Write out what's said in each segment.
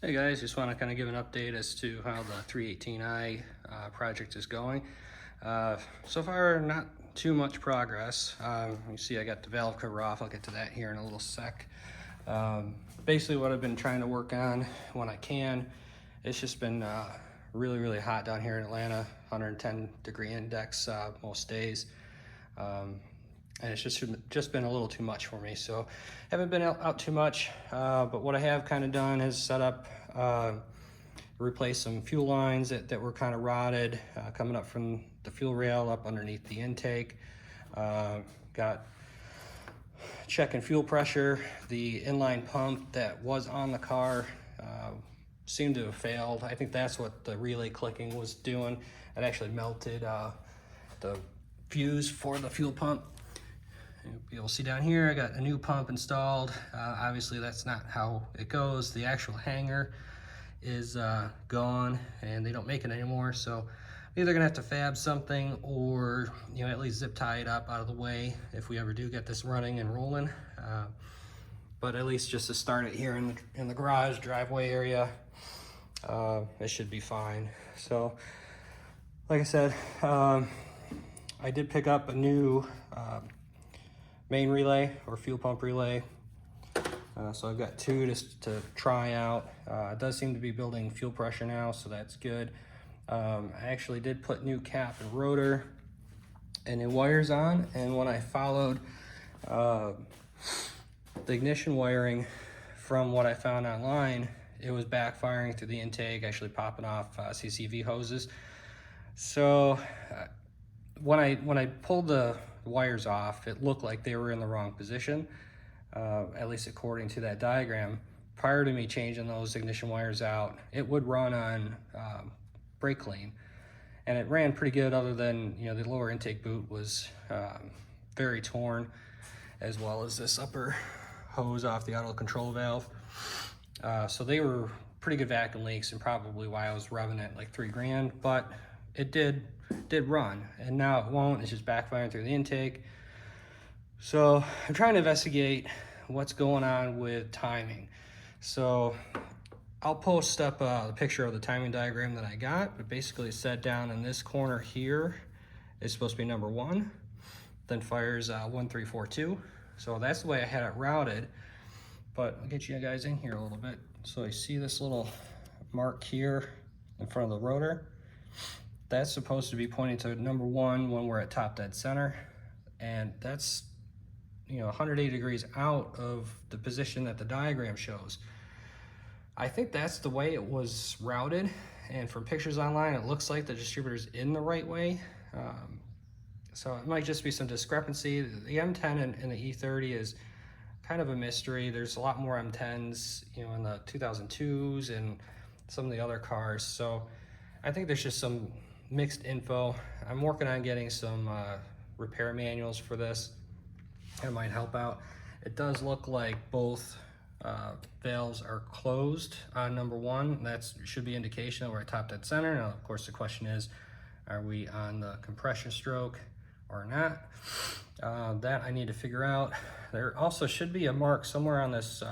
Hey guys, just want to kind of give an update as to how the 318i project is going. So far, not too much progress. You see I got the valve cover off. I'll get to that here in a little sec. Basically what I've been trying to work on when I can, it's just been really hot down here in Atlanta, 110 degree index most days. And it's just been a little too much for me, so haven't been out too much, but what I have kind of done is set up, replace some fuel lines that were kind of rotted, coming up from the fuel rail up underneath the intake. Got checking fuel pressure. The inline pump that was on the car seemed to have failed. I think that's what the relay clicking was doing. It actually melted the fuse for the fuel pump. You'll see down here I got a new pump installed. Obviously that's not how it goes. The actual hanger is gone and they don't make it anymore, so I'm either gonna have to fab something or at least zip tie it up out of the way if we ever do get this running and rolling. But at least just to start it here in the garage driveway area, it should be fine. So like I said, I did pick up a new main relay or fuel pump relay. So I've got two just to try out. It does seem to be building fuel pressure now, so that's good. I actually did put new cap and rotor and new wires on, and when I followed the ignition wiring from what I found online, it was backfiring through the intake, actually popping off CCV hoses. So when I pulled the wires off, it looked like they were in the wrong position, at least according to that diagram. Prior to me changing those ignition wires out, it would run on brake clean, and it ran pretty good, other than the lower intake boot was very torn, as well as this upper hose off the auto control valve. So they were pretty good vacuum leaks, and probably why I was revving at like 3 grand, but it did run, and now it won't. It's just backfiring through the intake. So I'm trying to investigate what's going on with timing. So I'll post up a picture of the timing diagram that I got, but basically it's set down in this corner here. It's supposed to be number 1, then fires 1, 3, 4, 2. So that's the way I had it routed, but I'll get you guys in here a little bit. So you see this little mark here in front of the rotor? That's supposed to be pointing to number 1 when we're at top dead center, and that's 180 degrees out of the position that the diagram shows. I think that's the way it was routed, and from pictures online it looks like the distributor's in the right way. So it might just be some discrepancy. The M10 and the E30 is kind of a mystery. There's a lot more M10s in the 2002s and some of the other cars, so I think there's just some mixed info. I'm working on getting some repair manuals for this. That might help out. It does look like both valves are closed on number 1. That should be indication that we're at top dead center. Now, of course, the question is, are we on the compression stroke or not? That I need to figure out. There also should be a mark somewhere on this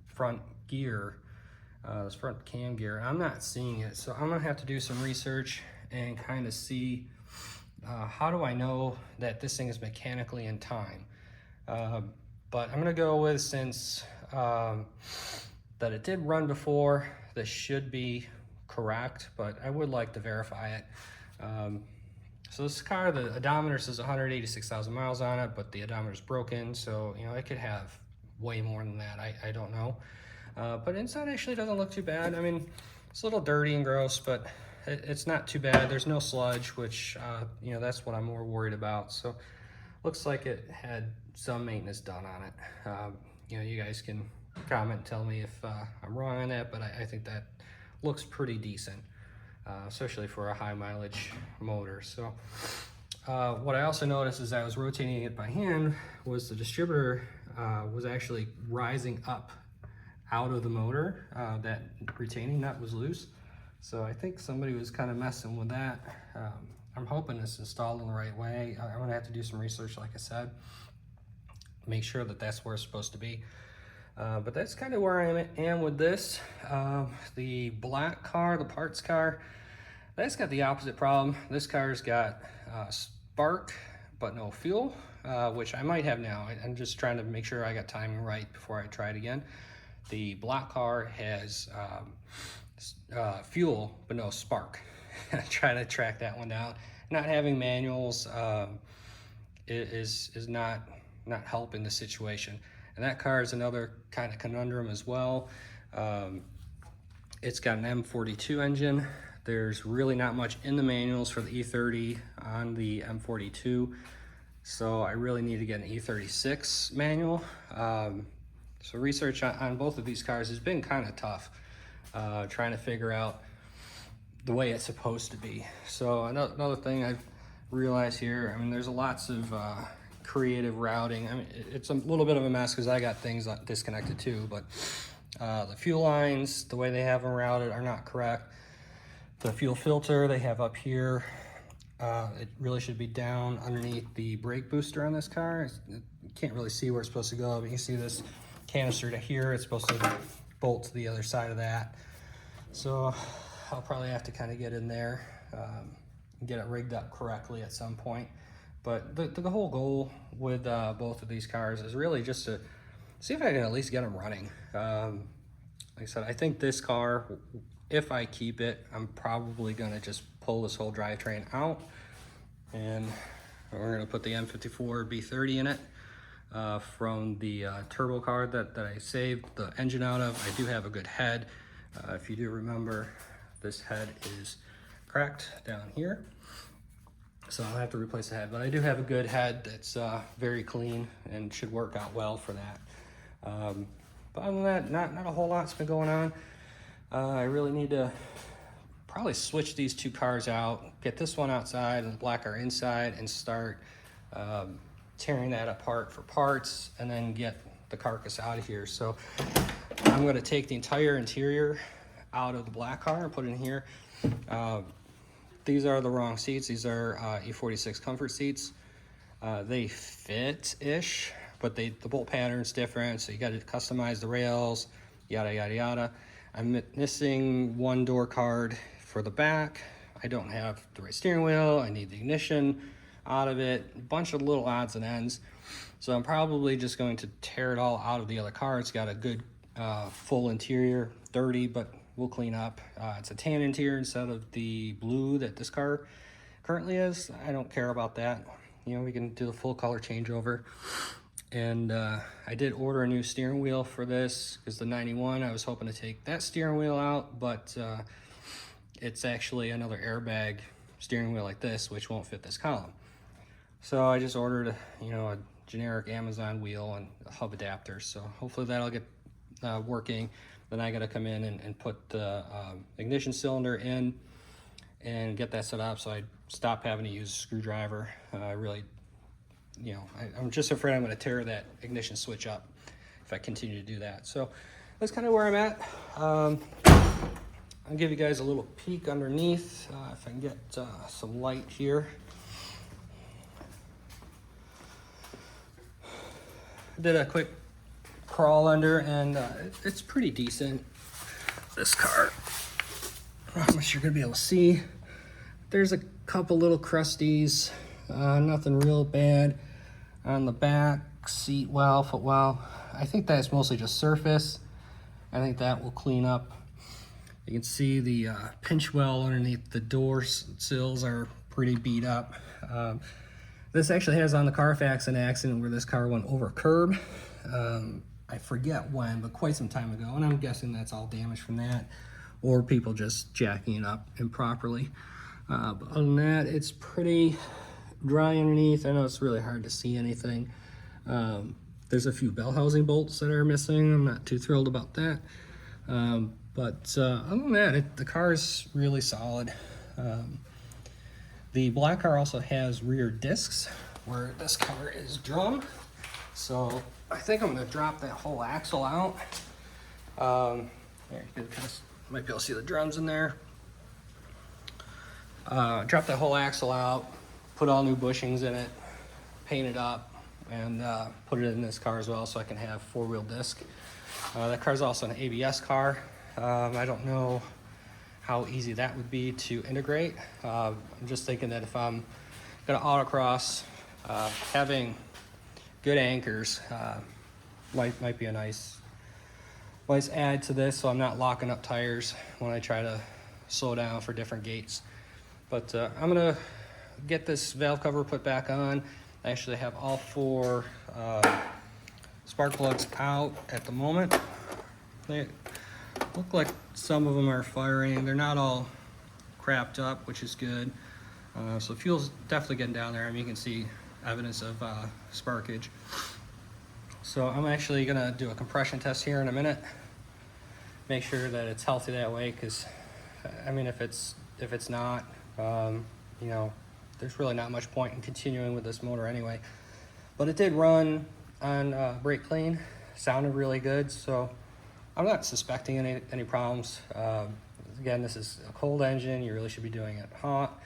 front gear, this front cam gear. I'm not seeing it, so I'm gonna have to do some research and kind of see how do I know that this thing is mechanically in time. But I'm gonna go with, since that it did run before, this should be correct, but I would like to verify it. So this car, the odometer says 186,000 miles on it, but the odometer's broken, so it could have way more than that. I don't know. But inside actually doesn't look too bad. I mean, it's a little dirty and gross, but it's not too bad. There's no sludge, which that's what I'm more worried about. So looks like it had some maintenance done on it. You guys can comment and tell me if I'm wrong on that, but I think that looks pretty decent, especially for a high mileage motor. So what I also noticed as I was rotating it by hand was the distributor was actually rising up out of the motor. That retaining nut was loose. So I think somebody was kind of messing with that. I'm hoping it's installed in the right way. I'm gonna have to do some research, like I said, make sure that that's where it's supposed to be. But that's kind of where I am with this. The black car, the parts car, that's got the opposite problem. This car's got spark, but no fuel, which I might have now. I'm just trying to make sure I got timing right before I try it again. The black car has fuel, but no spark. Trying to track that one down. Not having manuals is not helping the situation. And that car is another kind of conundrum as well. It's got an M42 engine. There's really not much in the manuals for the E30 on the M42. So I really need to get an E36 manual. So research on both of these cars has been kind of tough, trying to figure out the way it's supposed to be. So another thing I've realized here, I mean, there's lots of creative routing. I mean, it's a little bit of a mess because I got things disconnected too, but the fuel lines, the way they have them routed are not correct. The fuel filter they have up here, it really should be down underneath the brake booster on this car. You can't really see where it's supposed to go, but you can see this canister to here. It's supposed to bolt to the other side of that. So I'll probably have to kind of get in there and get it rigged up correctly at some point. But the whole goal with both of these cars is really just to see if I can at least get them running. Like I said, I think this car, if I keep it, I'm probably gonna just pull this whole drivetrain out, and we're gonna put the M54 B30 in it from the turbo car that I saved the engine out of. I do have a good head. If you do remember, this head is cracked down here, so I'll have to replace the head, but I do have a good head that's very clean and should work out well for that. But other than that, not a whole lot's been going on. I really need to probably switch these two cars out, get this one outside and the black car inside, and start tearing that apart for parts, and then get the carcass out of here. So I'm going to take the entire interior out of the black car and put it in here. These are the wrong seats. These are E46 comfort seats. They fit-ish, but the bolt pattern's different, so you got to customize the rails, yada yada yada. I'm missing one door card for the back. I don't have the right steering wheel. I need the ignition out of it. A bunch of little odds and ends. So I'm probably just going to tear it all out of the other car. It's got a good full interior, dirty, but we'll clean up. It's a tan interior instead of the blue that this car currently is. I don't care about that. You know, we can do the full color changeover. And I did order a new steering wheel for this because the 91, I was hoping to take that steering wheel out, but it's actually another airbag steering wheel like this, which won't fit this column. So I just ordered a generic Amazon wheel and a hub adapter. So hopefully that'll get working. Then I got to come in and put the ignition cylinder in and get that set up, so I stop having to use a screwdriver. I'm just afraid I'm going to tear that ignition switch up if I continue to do that. So that's kind of where I'm at. I'll give you guys a little peek underneath if I can get some light here. I did a quick crawl under, and it's pretty decent. This car, I don't know how much you're going to be able to see. There's a couple little crusties, nothing real bad on the back seat well, foot well. I think that's mostly just surface. I think that will clean up. You can see the pinch well underneath the door sills are pretty beat up. This actually has on the Carfax an accident where this car went over a curb. I forget when, but quite some time ago, and I'm guessing that's all damage from that, or people just jacking it up improperly. But other than that, it's pretty dry underneath. I know it's really hard to see anything. There's a few bell housing bolts that are missing. I'm not too thrilled about that. But other than that, the car is really solid. The black car also has rear discs, where this car is drum. So I think I'm going to drop that whole axle out. There, you might be able to see the drums in there. Drop that whole axle out, put all new bushings in it, paint it up, and put it in this car as well so I can have four-wheel disc. That car's also an ABS car. I don't know how easy that would be to integrate. I'm just thinking that if I'm gonna autocross, having good anchors might be a nice add to this, so I'm not locking up tires when I try to slow down for different gates. But I'm gonna get this valve cover put back on. I actually have all 4 spark plugs out at the moment. They look like some of them are firing. They're not all crapped up, which is good. So fuel's definitely getting down there. I mean, you can see evidence of sparkage. So I'm actually gonna do a compression test here in a minute. Make sure that it's healthy that way, because I mean, if it's not, you know, there's really not much point in continuing with this motor anyway. But it did run on brake clean, sounded really good, so I'm not suspecting any problems. Again, this is a cold engine. You really should be doing it hot.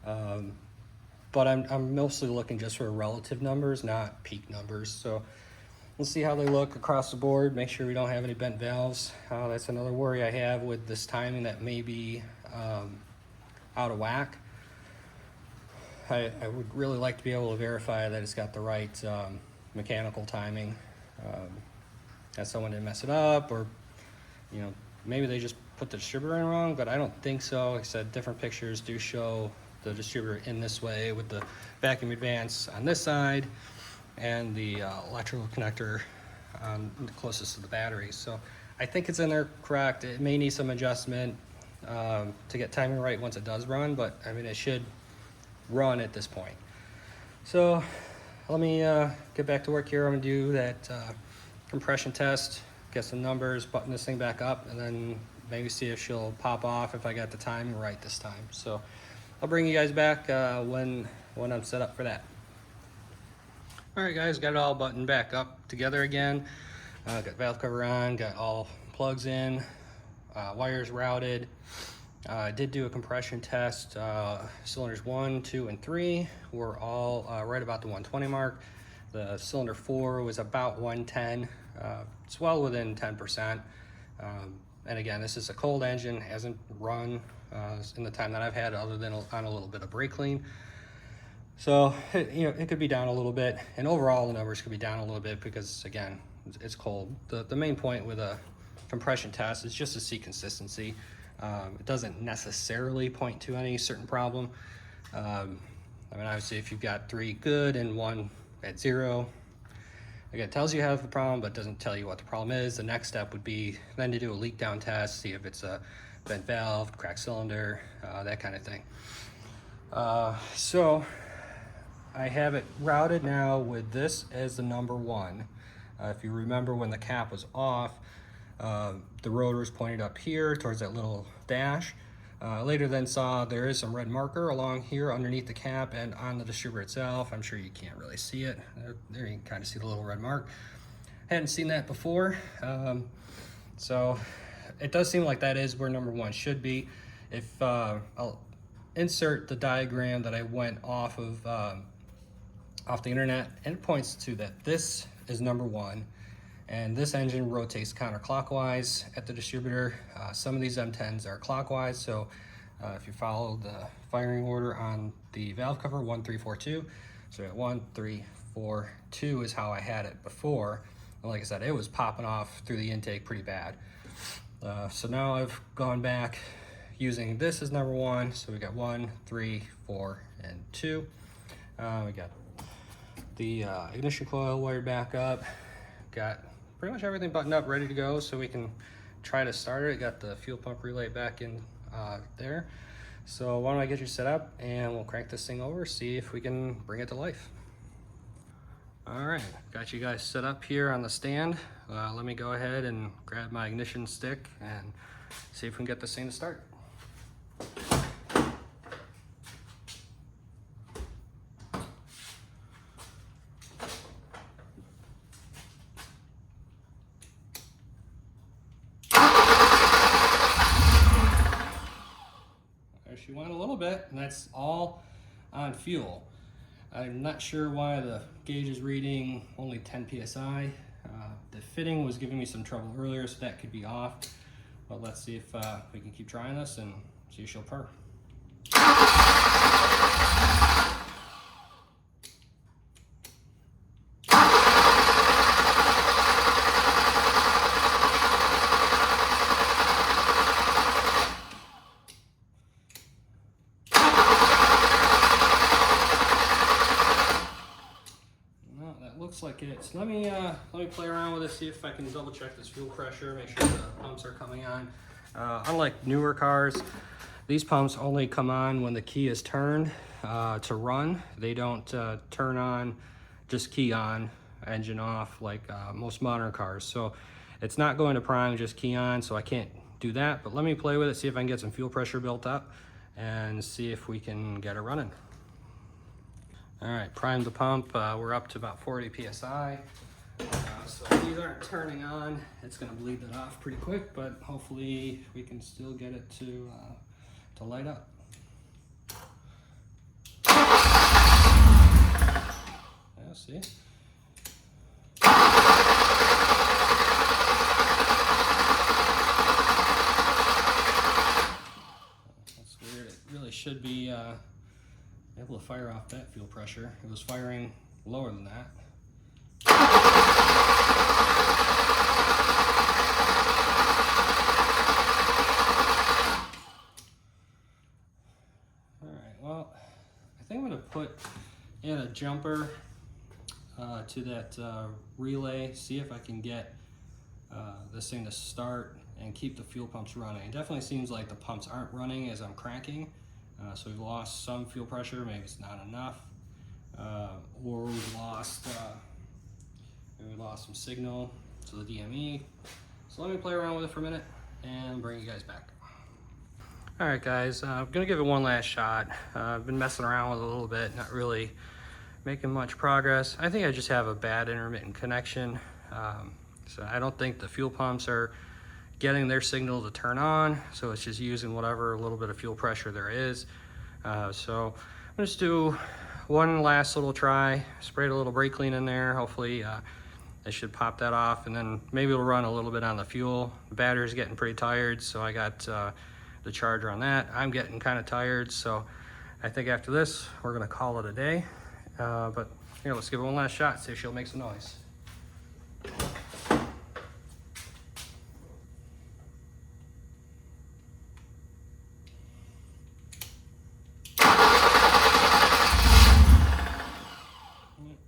But I'm mostly looking just for relative numbers, not peak numbers. So we'll see how they look across the board. Make sure we don't have any bent valves. That's another worry I have with this timing that may be out of whack. I would really like to be able to verify that it's got the right mechanical timing. That someone didn't mess it up, or you know, maybe they just put the distributor in wrong, but I don't think so. Like I said, different pictures do show the distributor in this way with the vacuum advance on this side and the electrical connector closest to the battery. So I think it's in there correct. It may need some adjustment to get timing right once it does run, but I mean, it should run at this point. So let me get back to work here. I'm gonna do that compression test, get some numbers, button this thing back up, and then maybe see if she'll pop off if I got the timing right this time. So I'll bring you guys back when I'm set up for that. All right, guys, got it all buttoned back up together again. Got valve cover on, got all plugs in, wires routed. I did do a compression test. Cylinders 1, 2, and 3 were all right about the 120 mark. The cylinder 4 was about 110. It's well within 10%. And again, this is a cold engine, hasn't run in the time that I've had, other than on a little bit of brake clean. So it could be down a little bit, and overall the numbers could be down a little bit because again, it's cold. The main point with a compression test is just to see consistency. It doesn't necessarily point to any certain problem. I mean, obviously, if you've got 3 good and 1 at 0, again, it tells you you have a problem, but doesn't tell you what the problem is. The next step would be then to do a leak down test, see if it's a bent valve, cracked cylinder, that kind of thing. So I have it routed now with this as the number 1. If you remember, when the cap was off, the rotor is pointed up here towards that little dash. Later then saw there is some red marker along here underneath the cap and on the distributor itself. I'm sure you can't really see it. There you can kind of see the little red mark. Hadn't seen that before. So it does seem like that is where number 1 should be. If I'll insert the diagram that I went off the internet, and it points to that this is number 1. And this engine rotates counterclockwise at the distributor. Some of these M10s are clockwise, so if you follow the firing order on the valve cover, 1, 3, 4, 2. So 1, 3, 4, 2 is how I had it before. And like I said, it was popping off through the intake pretty bad. So now I've gone back using this as number 1. So we got 1, 3, 4, and 2. We got the ignition coil wired back up. Got pretty much everything buttoned up, ready to go, so we can try to start it. Got the fuel pump relay back in there. So why don't I get you set up and we'll crank this thing over, see if we can bring it to life. All right, got you guys set up here on the stand. Let me go ahead and grab my ignition stick and see if we can get this thing to start. She went a little bit, and that's all on fuel. I'm not sure why the gauge is reading only 10 psi. The The fitting was giving me some trouble earlier, so that could be off. But let's see if we can keep trying this and see if she'll purr. Looks like it. So let me play around with it, see if I can double check this fuel pressure, make sure the pumps are coming on. Unlike newer cars, these pumps only come on when the key is turned to run. They don't turn on, just key on, engine off like most modern cars. So it's not going to prime, just key on, so I can't do that. But let me play with it, see if I can get some fuel pressure built up and see if we can get it running. All right, prime the pump. We're up to about 40 PSI. So if these aren't turning on, it's gonna bleed that off pretty quick, but hopefully we can still get it to light up. Yeah, see? That's weird. It really should be able to fire off that fuel pressure. It was firing lower than that. All right, well, I think I'm gonna put in a jumper to that relay, see if I can get this thing to start and keep the fuel pumps running. It definitely seems like the pumps aren't running as I'm cranking. So we've lost some fuel pressure, maybe it's not enough, or we've lost some signal to the DME. So let me play around with it for a minute and bring you guys back. All right, guys, I'm gonna give it one last shot. I've been messing around with it a little bit, not really making much progress. I think I just have a bad intermittent connection. So I don't think the fuel pumps are getting their signal to turn on, so it's just using whatever little bit of fuel pressure there is. So I'm gonna just do one last little try, sprayed a little brake clean in there. Hopefully I should pop that off, and then maybe we'll run a little bit on the fuel. The battery's getting pretty tired, so I got the charger on that. I'm getting kind of tired, so I think after this we're gonna call it a day. But here, let's give it one last shot, see if she'll make some noise.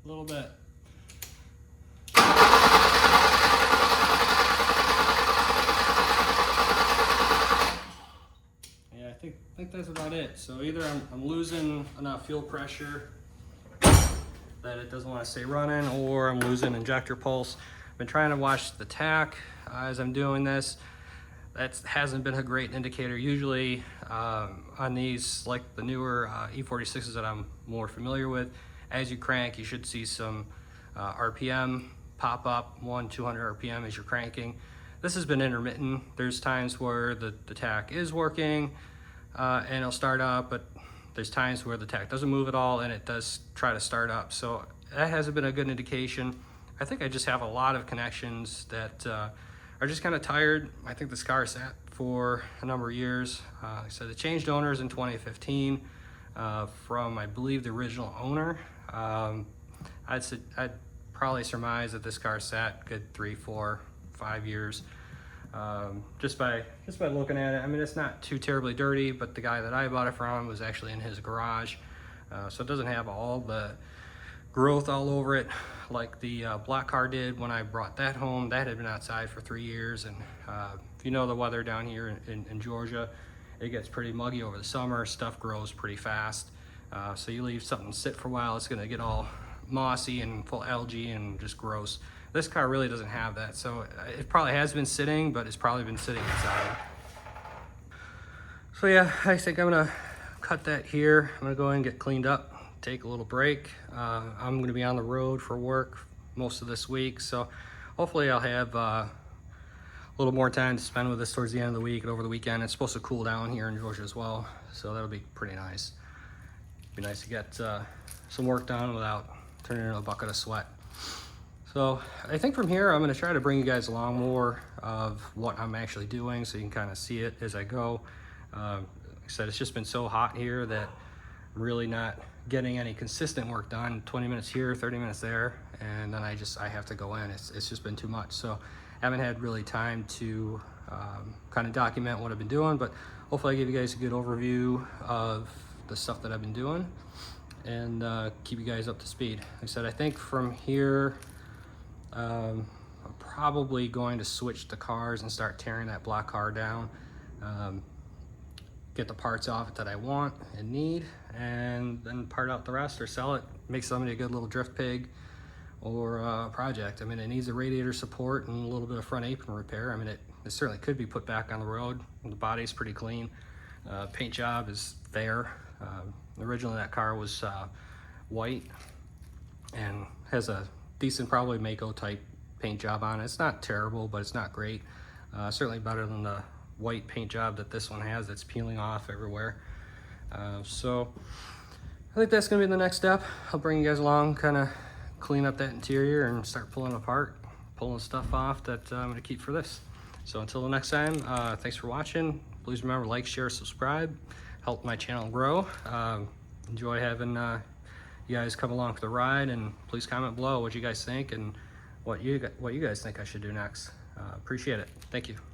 A little bit. Yeah, I think that's about it. So either I'm losing enough fuel pressure that it doesn't want to stay running, or I'm losing injector pulse. I've been trying to watch the tach as I'm doing this. That hasn't been a great indicator. Usually on these, like the newer E46s that I'm more familiar with, as you crank, you should see some RPM pop up, 200 RPM as you're cranking. This has been intermittent. There's times where the tach is working and it'll start up, but there's times where the tach doesn't move at all and it does try to start up. So that hasn't been a good indication. I think I just have a lot of connections that are just kind of tired. I think this car sat for a number of years. So they changed owners in 2015 from, I believe, the original owner. I'd probably surmise that this car sat good 3, 4, 5 years. Just by looking at it. I mean, it's not too terribly dirty, but the guy that I bought it from was actually in his garage. So it doesn't have all the growth all over it like the black car did when I brought that home. That had been outside for 3 years, and if you know the weather down here in Georgia, it gets pretty muggy over the summer. Stuff grows pretty fast. So you leave something sit for a while, it's gonna get all mossy and full algae and just gross. This car really doesn't have that, so it probably has been sitting, but it's probably been sitting inside. So yeah, I think I'm gonna cut that here. I'm gonna go ahead and get cleaned up, take a little break. I'm gonna be on the road for work most of this week, so hopefully I'll have a little more time to spend with this towards the end of the week and over the weekend. It's supposed to cool down here in Georgia as well, so that'll be pretty nice. Be nice to get some work done without turning into a bucket of sweat. So I think from here, I'm going to try to bring you guys along more of what I'm actually doing so you can kind of see it as I go. Like I said, it's just been so hot here that I'm really not getting any consistent work done. 20 minutes here, 30 minutes there, and then I have to go in. It's just been too much. So I haven't had really time to kind of document what I've been doing, but hopefully I give you guys a good overview of the stuff that I've been doing and keep you guys up to speed. Like I said, I think from here, I'm probably going to switch the cars and start tearing that black car down, get the parts off it that I want and need, and then part out the rest or sell it, make somebody a good little drift pig or a project. I mean, it needs a radiator support and a little bit of front apron repair. I mean, it certainly could be put back on the road. The body's pretty clean. Paint job is there. Originally that car was white and has a decent, probably Mako type paint job on it. It's not terrible, but it's not great. Certainly better than the white paint job that this one has that's peeling off everywhere. So I think that's gonna be the next step. I'll bring you guys along, kind of clean up that interior and start pulling apart, pulling stuff off that I'm gonna keep for this. So until the next time, thanks for watching. Please remember, like, share, subscribe, help my channel grow. Enjoy having you guys come along for the ride, and please comment below what you guys think and what you guys think I should do next. Appreciate it. Thank you.